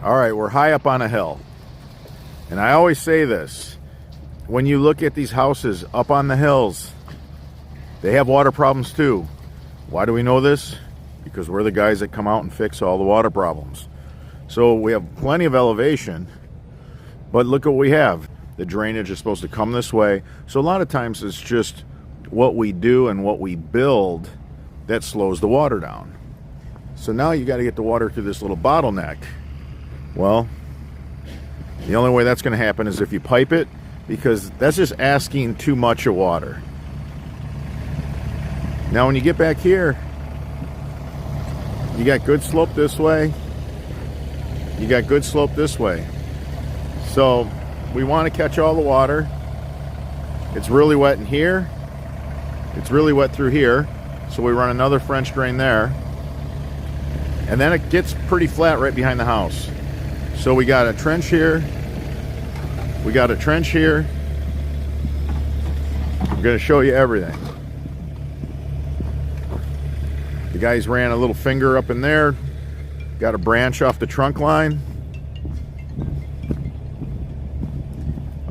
All right, we're high up on a hill. And I always say this, when you look at these houses up on the hills, they have water problems too. Why do we know this? Because we're the guys that come out and fix all the water problems. So we have plenty of elevation, but look what we have. The drainage is supposed to come this way. So a lot of times it's just what we do and what we build that slows the water down. So now you got to get the water through this little bottleneck. Well, the only way that's going to happen is if you pipe it, because that's just asking too much of water. Now when you get back here, you got good slope this way, you got good slope this way. So we want to catch all the water. It's really wet in here, it's really wet through here, so we run another French drain there, and then it gets pretty flat right behind the house. So we got a trench here, we got a trench here. I'm going to show you everything. The guys ran a little finger up in there, got a branch off the trunk line.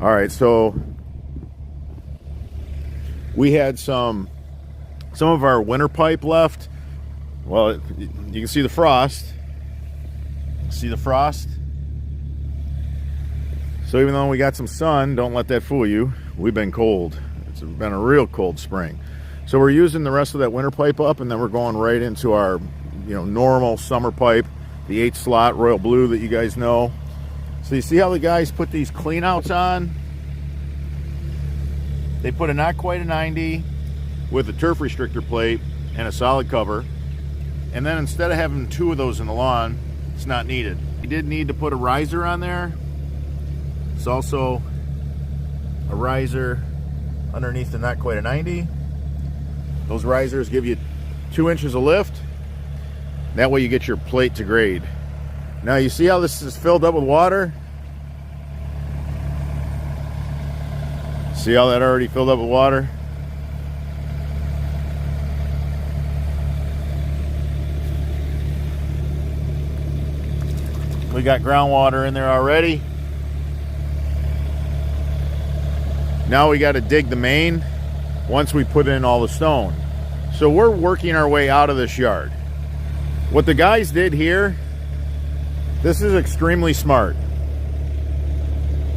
All right, so we had some of our winter pipe left. Well, you can see the frost. See the frost? So even though we got some sun, don't let that fool you. We've been cold. It's been a real cold spring. So we're using the rest of that winter pipe up, and then we're going right into our, normal summer pipe, the 8-slot royal blue that you guys know. So you see how the guys put these cleanouts on? They put a not quite a 90 with a turf restrictor plate and a solid cover. And then instead of having 2 of those in the lawn, it's not needed. You did need to put a riser on there. It's also a riser underneath the not quite a 90. Those risers give you 2 inches of lift. That way you get your plate to grade. Now you see how this is filled up with water? See how that already filled up with water? We got groundwater in there already. Now we got to dig the main once we put in all the stone. So we're working our way out of this yard. What the guys did here, this is extremely smart.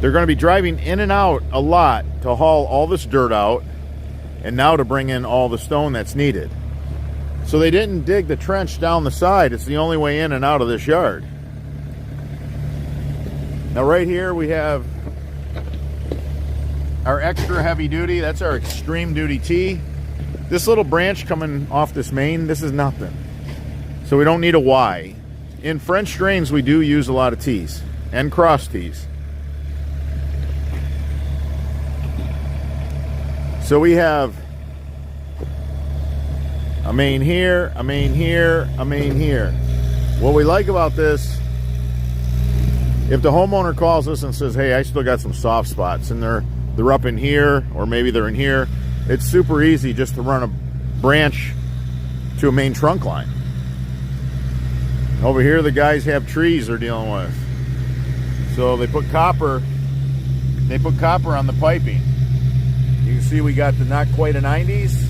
They're going to be driving in and out a lot to haul all this dirt out, and now to bring in all the stone that's needed. So they didn't dig the trench down the side. It's the only way in and out of this yard. Now right here we have our extra heavy duty. That's our extreme duty T. This little branch coming off this main, this is nothing. So we don't need a Y. In French drains, we do use a lot of T's and cross T's. So we have a main here, a main here, a main here. What we like about this, if the homeowner calls us and says, hey, I still got some soft spots, and they're up in here, or maybe they're in here, it's super easy just to run a branch to a main trunk line. Over here, the guys have trees they're dealing with. So they put copper on the piping. You can see we got the not quite a 90s.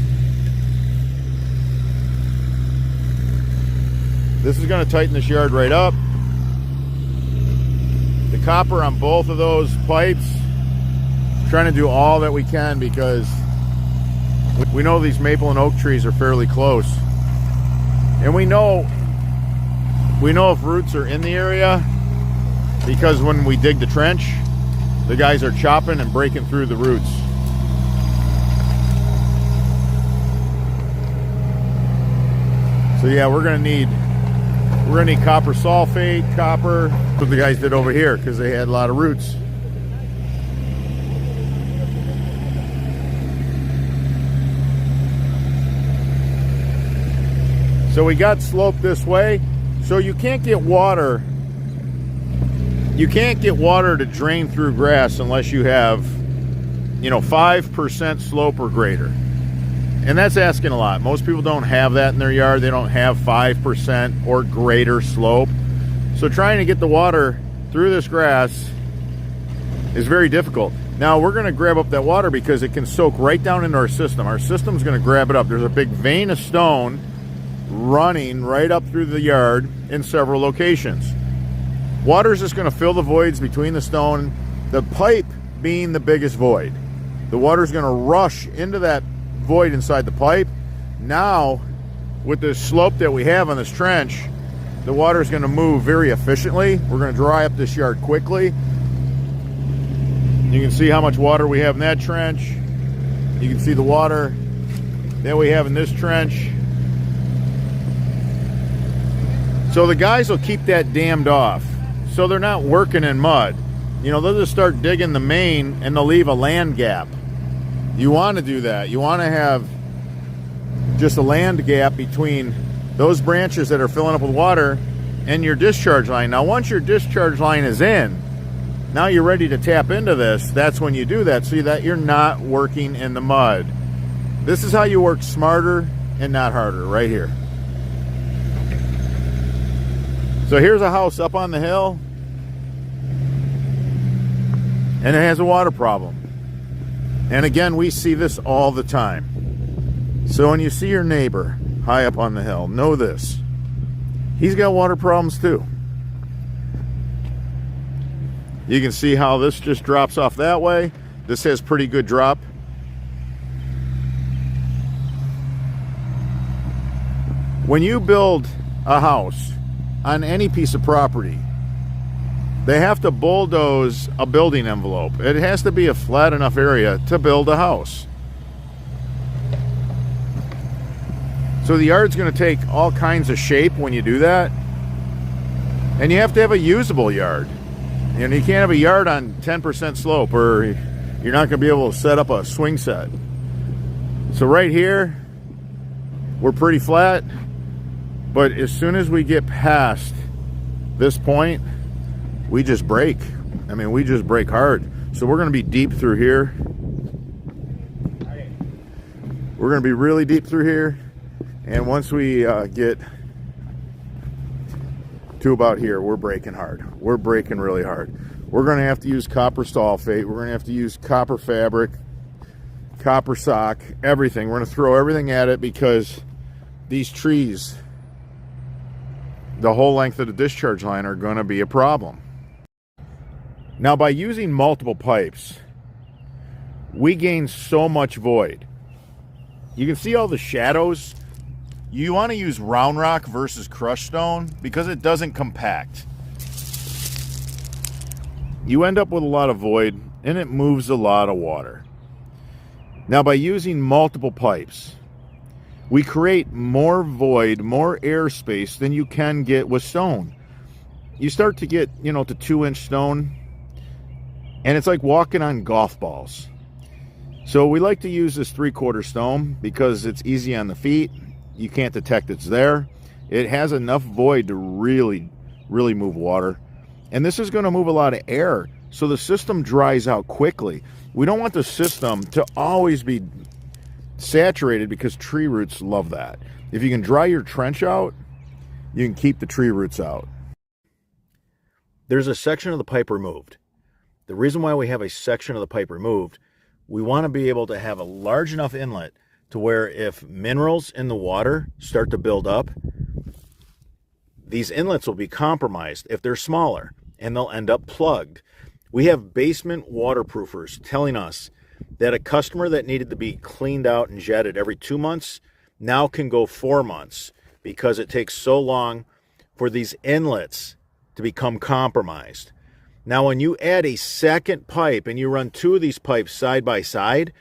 This is going to tighten this yard right up. The copper on both of those pipes, trying to do all that we can, because we know these maple and oak trees are fairly close, and we know if roots are in the area, because when we dig the trench, the guys are chopping and breaking through the roots. So yeah, we're gonna need copper sulfate, copper. That's what the guys did over here, because they had a lot of roots. So we got slope this way, so you can't get water. You can't get water to drain through grass unless you have, 5% slope or greater. And that's asking a lot. Most people don't have that in their yard. They don't have 5% or greater slope. So trying to get the water through this grass is very difficult. Now we're going to grab up that water because it can soak right down into our system. Our system's going to grab it up. There's a big vein of stone running right up through the yard in several locations. Water's just going to fill the voids between the stone, the pipe being the biggest void. The water's going to rush into that void inside the pipe. Now, with this slope that we have on this trench, the water's going to move very efficiently. We're going to dry up this yard quickly. You can see how much water we have in that trench. You can see the water that we have in this trench. So the guys will keep that dammed off, so they're not working in mud. You know, they'll just start digging the main and they'll leave a land gap. You want to do that. You want to have just a land gap between those branches that are filling up with water and your discharge line. Now, once your discharge line is in, now you're ready to tap into this. That's when you do that, so that you're not working in the mud. This is how you work smarter and not harder, right here. So here's a house up on the hill, and it has a water problem. And again, we see this all the time. So when you see your neighbor high up on the hill, know this: he's got water problems too. You can see how this just drops off that way. This has pretty good drop. When you build a house on any piece of property, they have to bulldoze a building envelope. It has to be a flat enough area to build a house. So the yard's going to take all kinds of shape when you do that. And you have to have a usable yard. You know, you can't have a yard on 10% slope, or you're not going to be able to set up a swing set. So right here, we're pretty flat. But as soon as we get past this point, we just break. I mean, we just break hard. So we're going to be deep through here. We're going to be really deep through here. And once we get to about here, we're breaking hard. We're breaking really hard. We're going to have to use copper sulfate. We're going to have to use copper fabric, copper sock, everything. We're going to throw everything at it because these trees, the whole length of the discharge line, are going to be a problem. Now, by using multiple pipes, we gain so much void. You can see all the shadows. You want to use round rock versus crushed stone because it doesn't compact. You end up with a lot of void and it moves a lot of water. Now, by using multiple pipes, we create more void, more airspace than you can get with stone. You start to get, to 2-inch stone, and it's like walking on golf balls. So we like to use this 3/4 stone because it's easy on the feet. You can't detect it's there. It has enough void to really, really move water. And this is going to move a lot of air, so the system dries out quickly. We don't want the system to always be saturated because tree roots love that. If you can dry your trench out, you can keep the tree roots out. There's a section of the pipe removed. The reason why we have a section of the pipe removed, we want to be able to have a large enough inlet to where if minerals in the water start to build up, these inlets will be compromised if they're smaller, and they'll end up plugged. We have basement waterproofers telling us that a customer that needed to be cleaned out and jetted every 2 months now can go 4 months because it takes so long for these inlets to become compromised. Now, when you add a second pipe and you run 2 of these pipes side by side,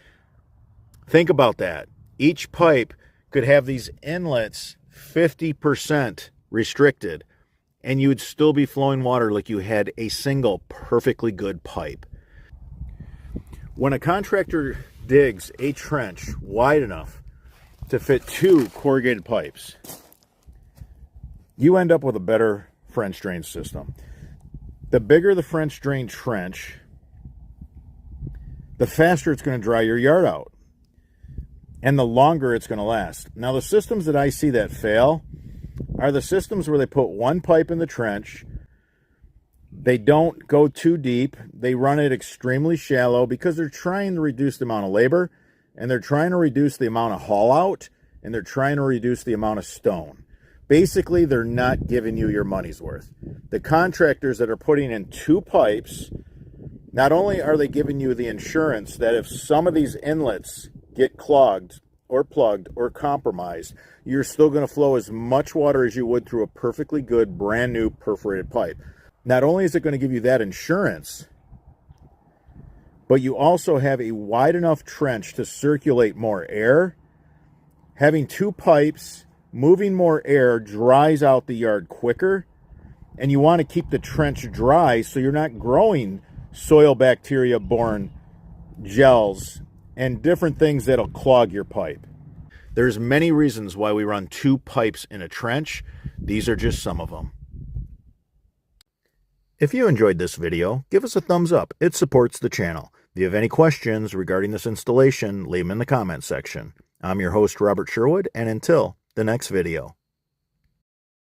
think about that. Each pipe could have these inlets 50% restricted, and you would still be flowing water like you had a single perfectly good pipe. When a contractor digs a trench wide enough to fit 2 corrugated pipes, you end up with a better French drain system. The bigger the French drain trench, the faster it's going to dry your yard out, and the longer it's going to last. Now, the systems that I see that fail are the systems where they put 1 pipe in the trench, They don't go too deep. They run it extremely shallow because they're trying to reduce the amount of labor, and they're trying to reduce the amount of haul out, and they're trying to reduce the amount of stone. Basically, they're not giving you your money's worth. The contractors that are putting in 2 pipes, not only are they giving you the insurance that if some of these inlets get clogged or plugged or compromised, you're still going to flow as much water as you would through a perfectly good, brand new perforated pipe. Not only is it going to give you that insurance, but you also have a wide enough trench to circulate more air. Having 2 pipes, moving more air dries out the yard quicker, and you want to keep the trench dry so you're not growing soil bacteria borne gels and different things that'll clog your pipe. There's many reasons why we run 2 pipes in a trench. These are just some of them. If you enjoyed this video, give us a thumbs up. It supports the channel. If you have any questions regarding this installation, leave them in the comment section. I'm your host, Robert Sherwood, and until the next video.